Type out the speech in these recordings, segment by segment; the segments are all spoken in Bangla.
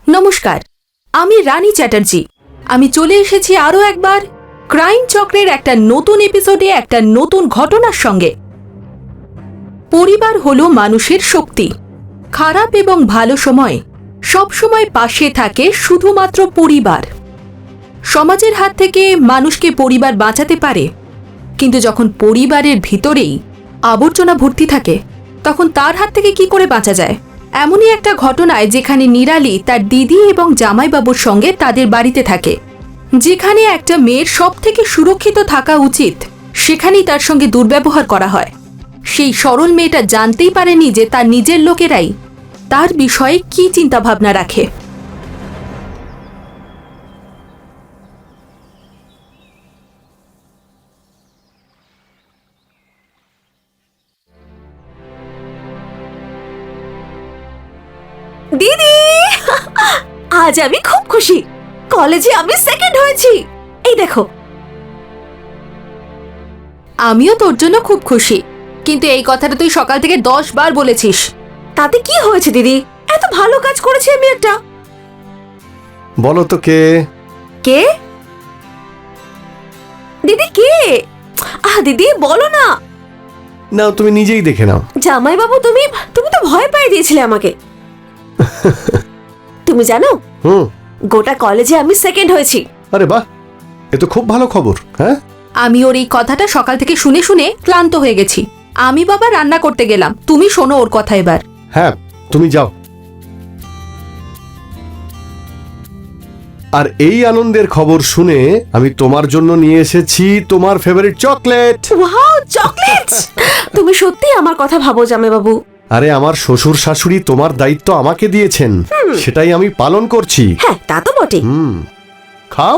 নমস্কার, আমি রানী চ্যাটার্জি। আমি চলে এসেছি আরও একবার ক্রাইম চক্রের একটা নতুন এপিসোডে, একটা নতুন ঘটনার সঙ্গে। পরিবার হলো মানুষের শক্তি। খারাপ এবং ভালো সময় সবসময় পাশে থাকে শুধুমাত্র পরিবার। সমাজের হাত থেকে মানুষকে পরিবার বাঁচাতে পারে, কিন্তু যখন পরিবারের ভিতরেই আবর্জনা ভর্তি থাকে তখন তার হাত থেকে কি করে বাঁচা যায়? এমনই একটা ঘটনায় যেখানে নিরালি তার দিদি এবং জামাইবাবুর সঙ্গে তাদের বাড়িতে থাকে। যেখানে একটা মেয়ের সব থেকে সুরক্ষিত থাকা উচিত, সেখানেই তার সঙ্গে দুর্ব্যবহার করা হয়। সেই সরল মেয়েটা জানতেই পারেনি যে তার নিজের লোকেরাই তার বিষয়ে কি চিন্তাভাবনা রাখে। দিদি, আজ আমি খুব খুশি। কলেজে আমি সেকেন্ড হয়েছি। এই দেখো। আমিও তোর জন্য খুব খুশি, কিন্তু এই কথাটা তুই সকাল থেকে 10 বার বলেছিস। তাতে কি হয়েছে দিদি? এত ভালো কাজ করেছি আমি একটা। বলো তো কে? কে? দিদি কে? দিদি বলো না। না, তুমি নিজেই দেখে নাও। জামাই বাবু, তুমি তুমি তো ভয় পাই দিয়েছিলে আমাকে। তুমি জানো, গোটা কলেজে আমি সেকেন্ড হয়েছি। আরে বাহ, এ তো খুব ভালো খবর। হ্যাঁ, আমি ওর এই কথাটা সকাল থেকে শুনে শুনে ক্লান্ত হয়ে গেছি। আমি বাবা রান্না করতে গেলাম, তুমি শোনো ওর কথা এবার। হ্যাঁ, তুমি যাও। আর এই আনন্দের খবর শুনে আমি তোমার জন্য নিয়ে এসেছি তোমার ফেভারিট চকলেট। Wow, chocolates! তুমি সত্যি আমার কথা ভাবো জামাই বাবু। আরে, আমার শ্বশুর শাশুড়ি তোমার দায়িত্ব আমাকে দিয়েছেন, সেটাই আমি পালন করছি। হ্যাঁ, তা তো বটে। খাও।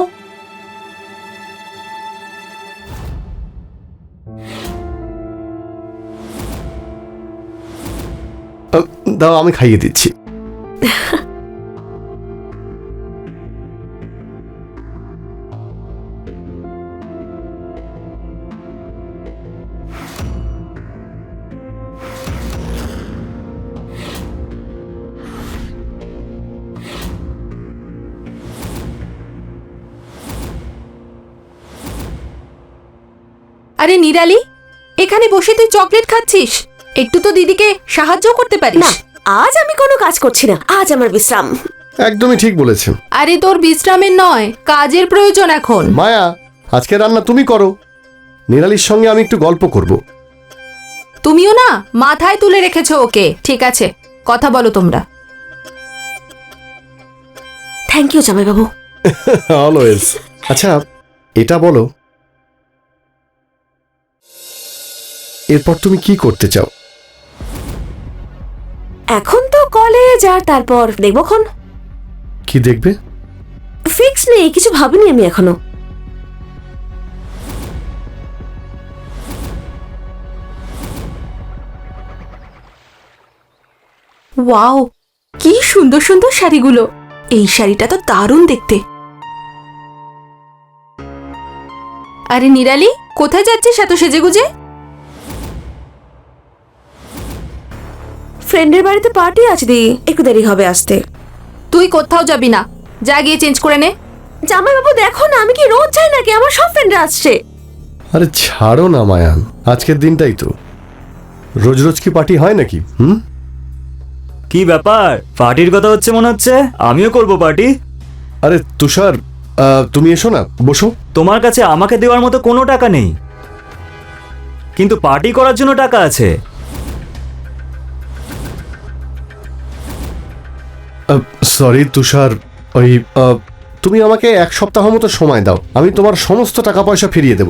দাও, আমি খাইয়ে দিচ্ছি। আরে নিরালি, এখানে বসে তুই চকলেট খাচ্ছিস? একটু তো দিদিকে সাহায্য করতে পারিস। না, আজ আমি কোনো কাজ করছি না। আজ আমার বিশ্রাম। একদমই ঠিক বলেছেন। আরে তোর বিশ্রামের নয়, কাজের প্রয়োজন এখন। মায়া, আজকে রান্না তুমি করো। নিরালির সঙ্গে আমি একটু গল্প করব। তুমিও না মাথায় তুলে রেখেছো ওকে। ঠিক আছে, কথা বলো তোমরা। থ্যাংক ইউ জামাই বাবু। অলওয়েজ। আচ্ছা, এটা বলো, এরপর তুমি কি করতে চাও? এখন তো কলেজ, আর তারপর দেখবক্ষণ। কি দেখবে? ফিক্স নেই, কিছু ভাবিনি আমি এখনো। ওয়াও, কি সুন্দর সুন্দর শাড়িগুলো। এই শাড়িটা তো দারুণ দেখতে। আরে নিরালি, কোথায় যাচ্ছিস এত সেজেগুজে? ফ্রেন্ডের বাড়িতে পার্টি আছে দি, একটু দেরি হবে আসতে। তুই কোথাও যাবি না, যা গিয়ে চেঞ্জ করে নে। জামাই বাবু দেখো না, আমি কি রোজ যাই নাকি? আমার সব ফ্রেন্ডরা আসছে। আরে ছাড়ো না মায়ান, আজকের দিনটাই তো। রোজ রোজ কি পার্টি হয় নাকি? কি ব্যাপার, পার্টির কথা হচ্ছে মনে হচ্ছে? আমিও করব পার্টি। আরে তুষার, তুমি এসো না, বসো। তোমার কাছে আমাকে দেওয়ার মতো কোনো টাকা নেই, কিন্তু পার্টি করার জন্য টাকা আছে। সরি তুষার, ওই তুমি আমাকে 1 সপ্তাহ মতো সময় দাও, আমি তোমার সমস্ত টাকা পয়সা ফিরিয়ে দেব,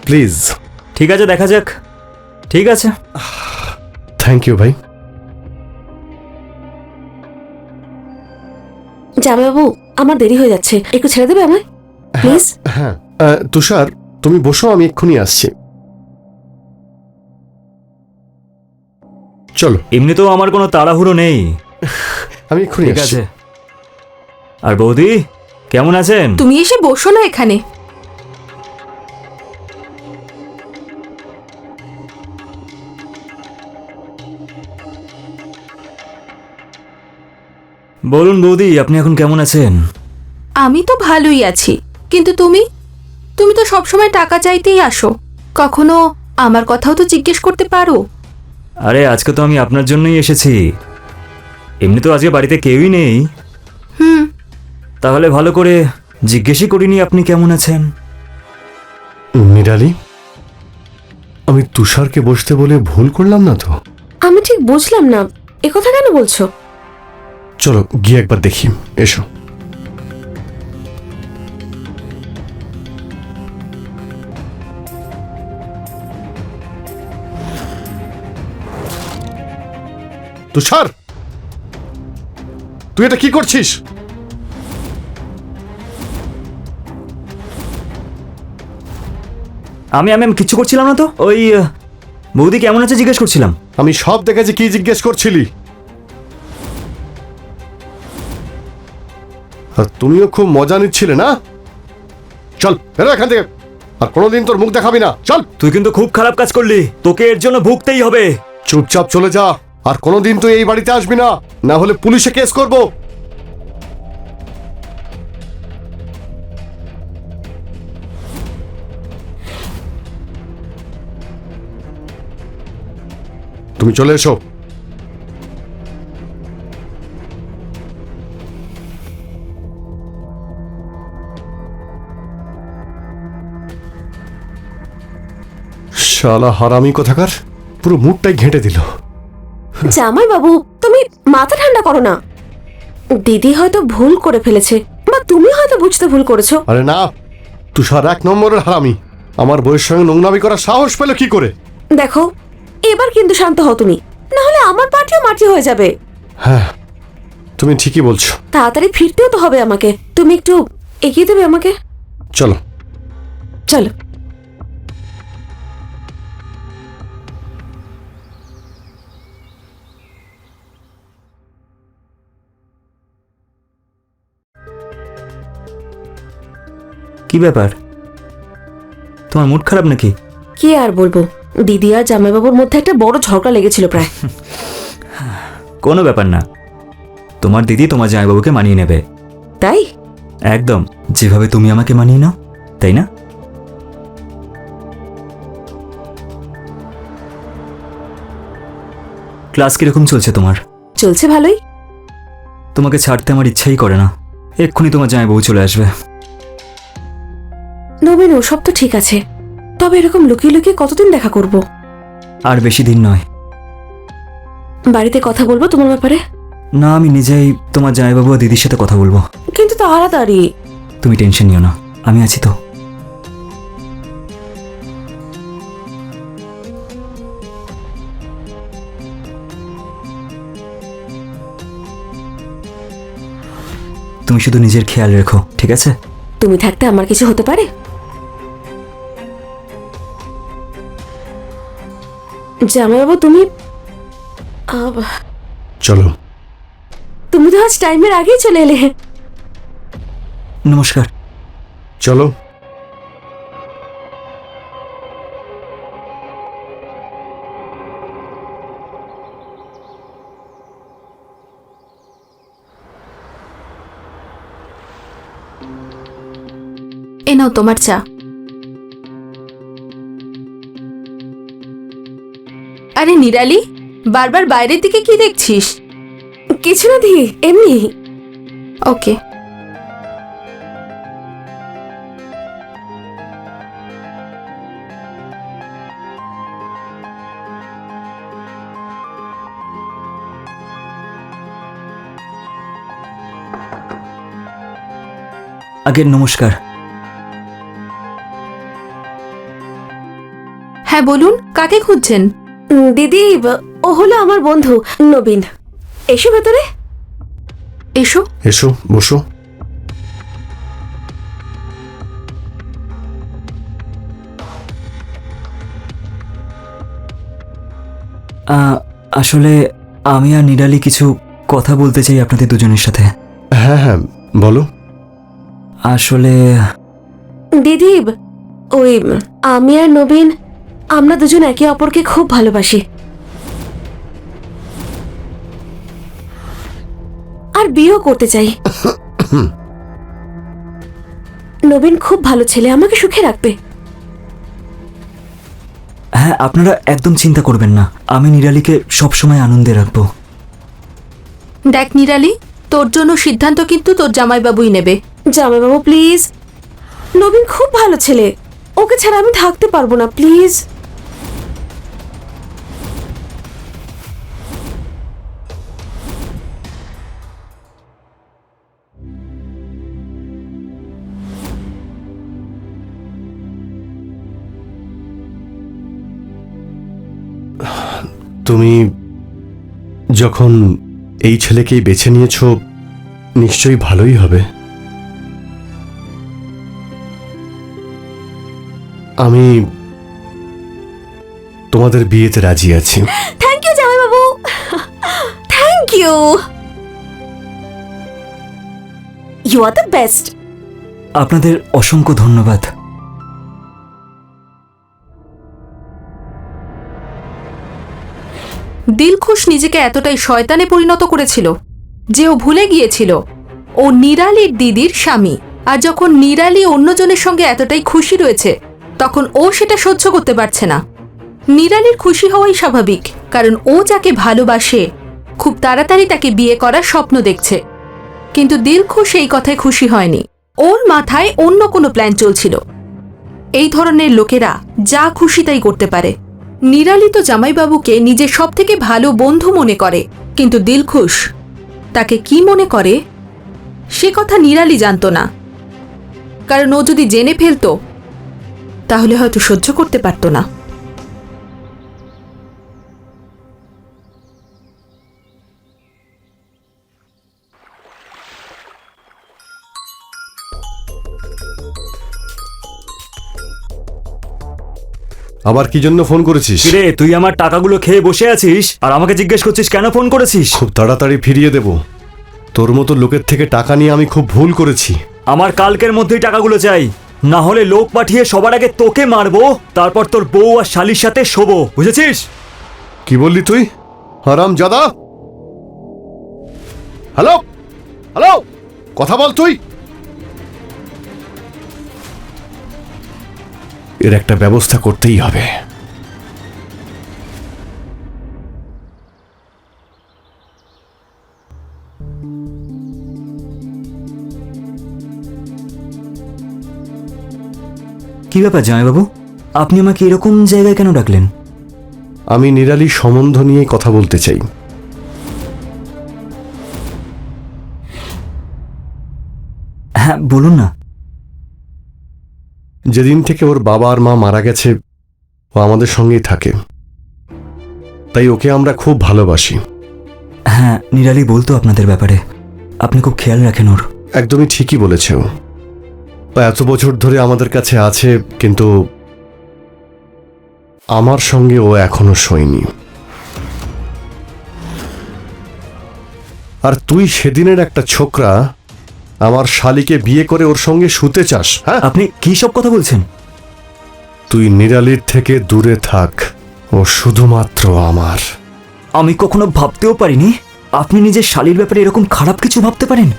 প্লিজ। ঠিক আছে, দেখা যাক। ঠিক আছে। থ্যাংক ইউ ভাই। জামাই বাবু, আমার দেরি হয়ে যাচ্ছে, একটু ছেড়ে দেবে আমায় প্লিজ? হ্যাঁ, তুষার তুমি বসো, আমি এক্ষুনি আসছি। চলো। এমনিতেও আমার কোনো তাড়াহুড়ো নেই। আমি এক্ষুনি ঠিক আসছি। আছে। আর বৌদি কেমন আছেন? তুমি এসে বসো না এখানে। বলুন বৌদি, আপনি এখন কেমন আছেন? আমি তো ভালোই আছি, কিন্তু তুমি তুমি তো সবসময় টাকা চাইতেই আসো। কখনো আমার কথাও তো জিজ্ঞেস করতে পারো। আরে আজকে তো আমি আপনার জন্যই এসেছি। এমনি তো আজকে বাড়িতে কেউই নেই, হুম। তাহলে ভালো করে জিজ্ঞেসই করিনি আপনি কেমন আছেন। নিরালি, আমি তুষারকে বসতে বলে ভুল করলাম না তো? আমি ঠিক বুঝলাম না, একথা কেন বলছো? চলো গিয়ে একবার দেখি, এসো। তুষার, তুই এটা কি করছিস? আমি আমি আমি কিচ্ছু করছিলাম না তো, ওই বৌদি কেমন আছে জিজ্ঞেস করছিলাম। আমি সব দেখেছি, কি জিজ্ঞেস করছিলি? আর তুমিও খুব মজা নিচ্ছিলে না? চল বেরো এখান থেকে, আর কোনোদিন তোর মুখ দেখাবি না। চল। তুই কিন্তু খুব খারাপ কাজ করলি, তোকে এর জন্য ভুগতেই হবে। চুপচাপ চলে যা, আর কোনোদিন তুই এই বাড়িতে আসবি না, না হলে পুলিশে কেস করব। তুমি চলে এসো। শালা হারামি কোথাকার, পুরো মুখটাই ঘেঁটে দিল। জামাই বাবু, তুমি মাথা ঠান্ডা করো না। দিদি হয়তো ভুল করে ফেলেছে, বা তুমি হয়তো বুঝতে ভুল করেছো। আরে না, তুষার 1 নম্বরের হারামি। আমার বউয়ের সঙ্গে নোংরামি করার সাহস পেল কি করে? দেখো, এবার কিন্তু শান্ত হও তুমি, না হলে আমার পার্টিও মাটি হয়ে যাবে। হ্যাঁ, তুমি ঠিকই বলছো। তাড়াতাড়ি ফিরতেও তো হবে আমাকে, তুমি একটু এগিয়ে দেবে আমাকে। চলো। চলো। কি ব্যাপার, তোমার মুড খারাপ নাকি? কি আর বলবো, দিদি আর জামাইবাবুর মধ্যে একটা বড় ঝগড়া লেগেছিল প্রায়। কোনো ব্যাপার না, তোমার দিদি তোমার জামাইবাবুকে মানিয়ে নেবে। তাই? একদম, যেভাবে তুমি আমাকে মানিয়ে নাও, তাই না? ক্লাস কিরকম চলছে তোমার? চলছে ভালোই। তোমাকে ছাড়তে আমার ইচ্ছাই করে না, এক্ষুনি তোমার জামাইবাবু চলে আসবে। নবীন, ওসব তো ঠিক আছে, তবে এরকম লুকিয়ে লুকিয়ে কতদিন দেখা করব? আর বেশি দিন নয়। বাড়িতে কথা বলবো তোমার ব্যাপারে? না, আমি নিজেই তোমার জামাইবাবু আর দিদির সাথে কথা বলবো। কিন্তু তাড়াতাড়ি। তুমি টেনশন নিও না, আমি আছি তো। তুমি শুধু নিজের খেয়াল রেখো, ঠিক আছে? তুমি থাকতে আমার কিছু হতে পারে? জামাইবাবু, তুমি চলো। তুমি তো আজ টাইমের আগেই চলে এলে। নমস্কার। চলো। এ নাও তোমার চা। আরে নিরালি, বারবার বাইরের দিকে কি দেখছিস? কিছু না দি, এমনি। ওকে। আগে নমস্কার। হ্যাঁ বলুন, কাকে খুঁজছেন? দিদি, ও হলো আমার বন্ধু নবীন। এসো ভেতরে। এসো। এসো, বসো। আসলে আমি আর নিরালি কিছু কথা বলতে চাই আপনাদের দুজনের সাথে। হ্যাঁ হ্যাঁ, বলো। আসলে দিদি, ওই আমি আর নবীন, আমরা দুজন একে অপরকে খুব ভালোবাসি। আর বিয়েও করতে চাই। নবীন খুব ভালো ছেলে, আমাকে সুখে রাখবে। হ্যাঁ, আপনারা একদম চিন্তা করবেন না, আমি নিরালিকে সবসময় আনন্দে রাখবো। দেখ নিরালি, তোর জন্য সিদ্ধান্ত কিন্তু তোর জামাইবাবুই নেবে। জামাইবাবু প্লিজ, নবীন খুব ভালো ছেলে, ওকে ছাড়া আমি থাকতে পারবো না, প্লিজ। তুমি যখন এই ছেলেকেই বেছে নিয়েছো, নিশ্চয়ই ভালোই হবে। আমি তোমাদের বিয়েতে রাজি আছি। থ্যাংক ইউ জামাইবাবু, thank you, you are the best. আপনাদের অসংখ্য ধন্যবাদ। দিলখুশ নিজেকে এতটাই শয়তানে পরিণত করেছিল যে ও ভুলে গিয়েছিল ও নিরালির দিদির স্বামী। আর যখন নিরালি অন্যজনের সঙ্গে এতটাই খুশি রয়েছে, তখন ও সেটা সহ্য করতে পারছে না। নিরালির খুশি হওয়াই স্বাভাবিক, কারণ ও যাকে ভালোবাসে খুব তাড়াতাড়ি তাকে বিয়ে করার স্বপ্ন দেখছে। কিন্তু দিলখুশ এই কথায় খুশি হয়নি। ওর মাথায় অন্য কোনো প্ল্যান চলছিল। এই ধরনের লোকেরা যা খুশি তাই করতে পারে। নিরালি তো জামাইবাবুকে নিজের সবথেকে ভালো বন্ধু মনে করে, কিন্তু দিলখুশ তাকে কি মনে করে সে কথা নিরালি জানত না। কারণ ও যদি জেনে ফেলতো তাহলে হয়তো সহ্য করতে পারত না। আবার কি জন্য ফোন করেছিস? কিরে, তুই আমার টাকাগুলো খেয়ে বসে আছিস আর আমাকে জিজ্ঞেস করছিস কেন ফোন করেছিস? খুব তাড়াতাড়ি ফিরিয়ে দেব। তোর মতো লোকের থেকে টাকা নিয়ে আমি খুব ভুল করেছি। আমার কালকের মধ্যেই টাকাগুলো চাই, না হলে লোক পাঠিয়ে সবার আগে তোকে মারবো, তারপর তোর বউ আর শালির সাথে শোবো, বুঝেছিস? কি বললি তুই, হারামজাদা? হ্যালো হ্যালো, কথা বল তুই। এর একটা ব্যবস্থা করতেই হবে। কি ব্যাপার জামাইবাবু, আপনি আমাকে এরকম জায়গায় কেন ডাকলেন? আমি নিরালি সম্বন্ধ নিয়ে কথা বলতে চাই। হ্যাঁ বলুন না। যেদিন থেকে ওর বাবা আর মা মারা গেছে, ও আমাদের সঙ্গেই থাকে, তাই ওকে আমরা খুব ভালোবাসি। হ্যাঁ, নিরালি বলতো আপনাদের ব্যাপারে, আপনি খুব খেয়াল রাখেন ওর। একদমই ঠিকই বলেছে ও। এত বছর ধরে আমাদের কাছে আছে, কিন্তু আমার সঙ্গে ও এখনো শোয়নি। আর তুই সেদিনের একটা ছোকরা আমার শালিকে বিয়ে করে ওর সঙ্গে শুতে চাস? হ্যাঁ, আপনি কি সব কথা বলছেন? তুই নিরালির থেকে দূরে থাক, ও শুধুমাত্র আমার। আমি কখনো ভাবতেও পারিনি আপনি নিজের শালির ব্যাপারে এরকম খারাপ কিছু ভাবতে পারেন।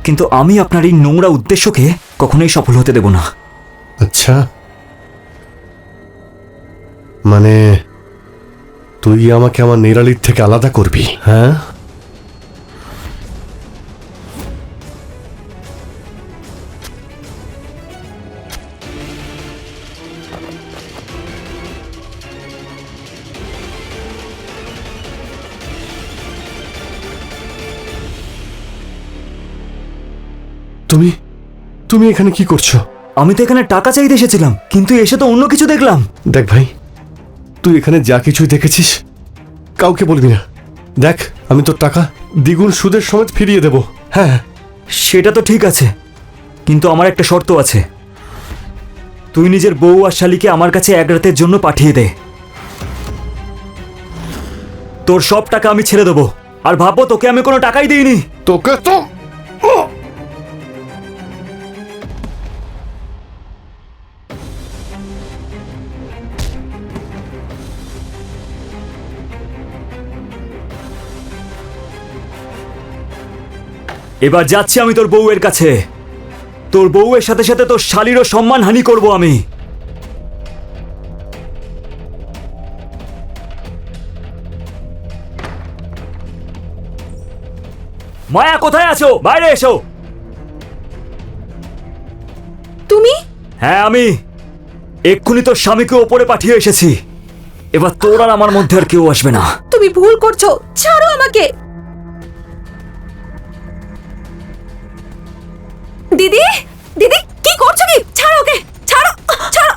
কিন্তু আমি আপনার এই নোংরা উদ্দেশ্যকে কখনোই সফল হতে দেব না। আচ্ছা, মানে তুই আমাকে আমার নিরালির থেকে আলাদা করবি? হ্যাঁ, তুমি তুমি এখানে কি করছো? আমি তো এখানে টাকা চাইতে এসেছিলাম, কিন্তু এসে তো অন্য কিছু দেখলাম। দেখ ভাই, তুই এখানে যা কিছুই দেখেছিস কাউকে বলবি না। দেখ, আমি তোর টাকা দ্বিগুণ সুদের সমেত ফিরিয়ে দেব। হ্যাঁ, সেটা তো ঠিক আছে, কিন্তু আমার একটা শর্ত আছে। তুই নিজের বউ আর শালিকে আমার কাছে এক রাতের জন্য পাঠিয়ে দে। তোর সব টাকা আমি ছেড়ে দেবো। আর ভাববো তোকে আমি কোনো টাকাই দিইনি। তোকে তো এবার যাচ্ছি আমি তোর বউয়ের কাছে। তোর বউয়ের সাথে সাথে তোর শালীরও সম্মানহানি করব আমি। মায়া, কোথায় আছো? বাইরে এসো। তুমি? হ্যাঁ, আমি এক্ষুনি তোর স্বামীকে ওপরে পাঠিয়ে এসেছি। এবার তোর আর আমার মধ্যে আর কেউ আসবে না। তুমি ভুল করছো, ছাড়ো আমাকে। দিদি, দিদি কি করছো কি? ছাড়ো ওকে, ছাড়ো, ছাড়ো,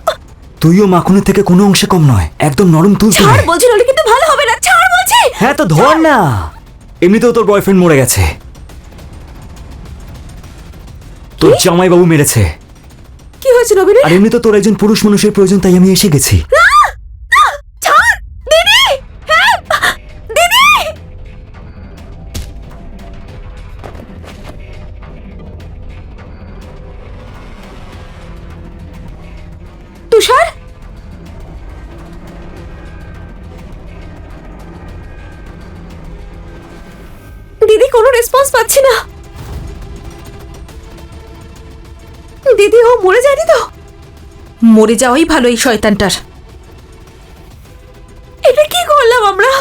তুইও মাখনের থেকে কোনো অংশে কম নয়, একদম নরম তুল। ছাড় বলছি, নইলে কিন্তু ভালো হবে না। ছাড় বলছি। হ্যাঁ তো ধর না। এমনিতেও তোর বয়ফ্রেন্ড মরে গেছে, তোর জামাইবাবু মেরেছে। কি হয়েছে নবীনের? আর এমনি তো তোর একজন পুরুষ মানুষের প্রয়োজন, তাই আমি এসে গেছি। ছাড় দিদি, হ্যাঁ দিদি। তুষার, দিদি কোনো রেসপন্স পাচ্ছি না। দিদি ও মরে যায়নি তো? মরে যাওয়াই ভালো এই শয়তানটার। এটা কি করলাম আমরা?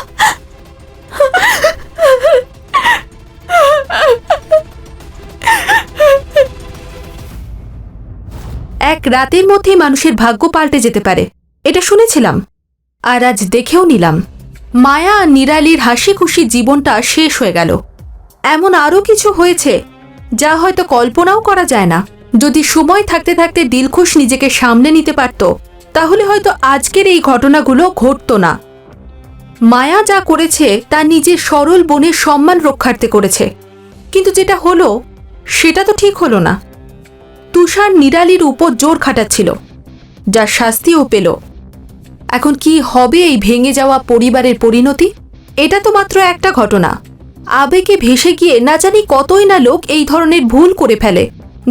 এক রাতের মধ্যেই মানুষের ভাগ্য পাল্টে যেতে পারে, এটা শুনেছিলাম, আর আজ দেখেও নিলাম। মায়া আর নিরালির হাসি খুশি জীবনটা শেষ হয়ে গেল। এমন আরও কিছু হয়েছে যা হয়তো কল্পনাও করা যায় না। যদি সময় থাকতে থাকতে দিলখুশ নিজেকে সামলে নিতে পারত, তাহলে হয়তো আজকের এই ঘটনাগুলো ঘটতো না। মায়া যা করেছে তা নিজের সরল বোনের সম্মান রক্ষার্থে করেছে, কিন্তু যেটা হলো সেটা তো ঠিক হলো না। তুষার নিরালির উপর জোর খাটাচ্ছিল, যার শাস্তিও পেল। এখন কি হবে এই ভেঙে যাওয়া পরিবারের পরিণতি? এটা তো মাত্র একটা ঘটনা। আবেগে ভেসে গিয়ে না জানি কতই না লোক এই ধরনের ভুল করে ফেলে,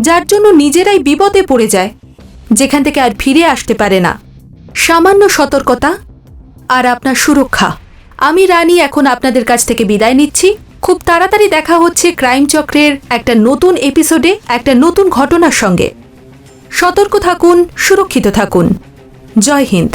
যার জন্য নিজেরাই বিপদে পড়ে যায়, যেখান থেকে আর ফিরে আসতে পারে না। সামান্য সতর্কতা আর আপনার সুরক্ষা। আমি রানী এখন আপনাদের কাছ থেকে বিদায় নিচ্ছি। খুব তাড়াতাড়ি দেখা হচ্ছে ক্রাইম চক্রের একটা নতুন এপিসোডে, একটা নতুন ঘটনার সঙ্গে। সতর্ক থাকুন, সুরক্ষিত থাকুন। জয় হিন্দ।